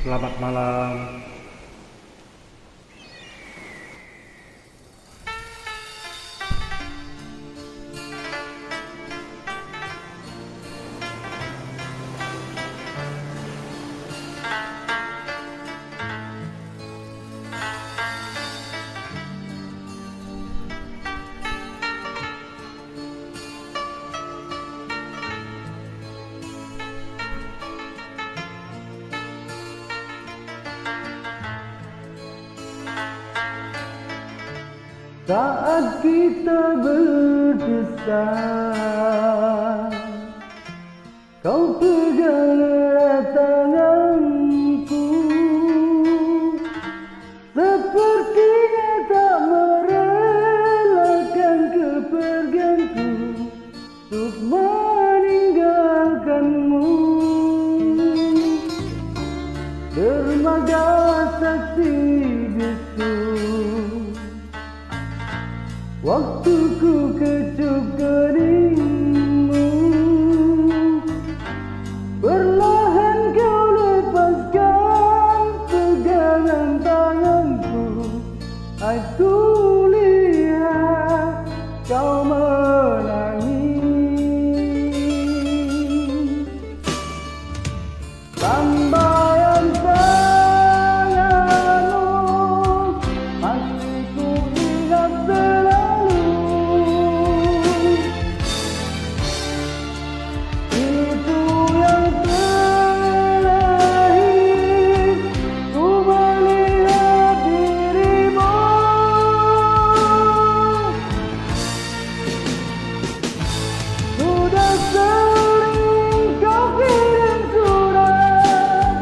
Selamat malam. Saat kita berdesah, kau pegang erat tanganku, sepertinya tak merelakan kepergianku untuk meninggalkanmu. Dermaga saksi bisu, waktuku kecup keningmu, perlahan kau lepaskan pegangan tanganku. Aku lihat kau menangis, lambaian tanganmu masih ku ingat selalu. Itu yang terakhir ku melihat dirimu. Sudah sering kau kirim surat,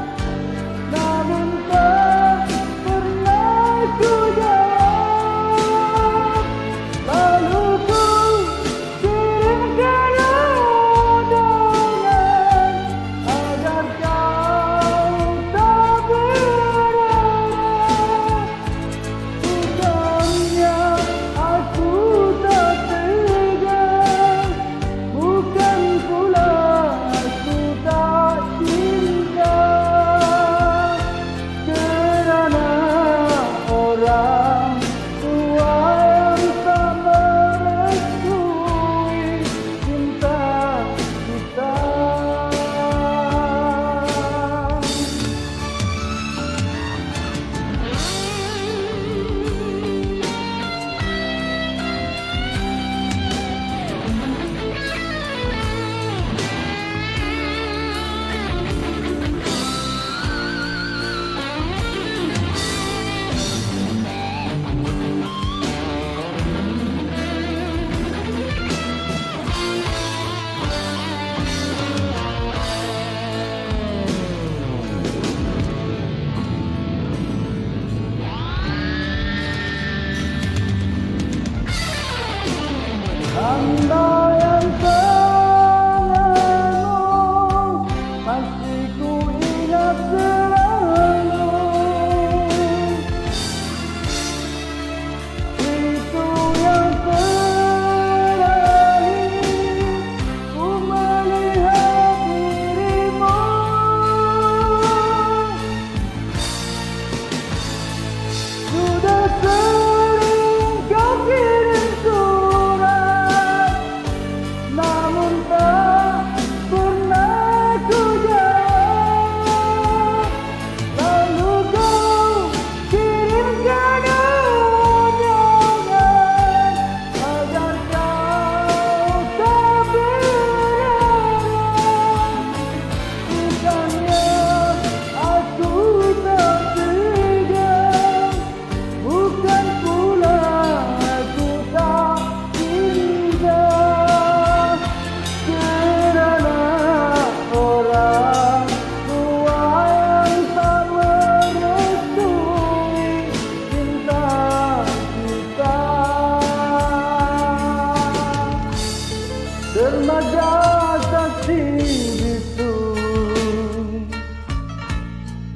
namun tak pernah ku jawab. Lalu ku kirimkan undangan agar kau tak berharap. Bukannya aku tak tegas, bukan pula aku tak cinta, kerana orang tua yang tak merestui cinta kita. Lambaian tanganmu masih ku ingat selalu. Itu yang terakhir ku melihat dirimu. Sudah sering kau kirim surat, namun tak pernah ku jawab. Lalu kau kirimkan undangan agar kau tak berharap. Bukannya aku tak tegas, bukan pula aku tak cinta, kerana orang tua yang tak merestui cinta kita. Dermaga saksi bisu,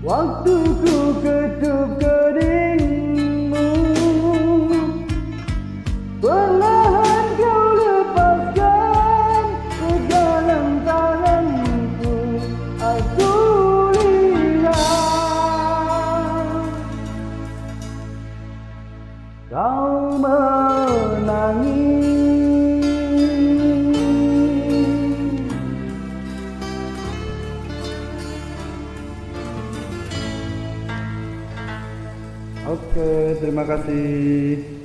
waktuku kecup keningmu, perlahan kau lepaskan pegangan tanganku. Aku lihat terima kasih.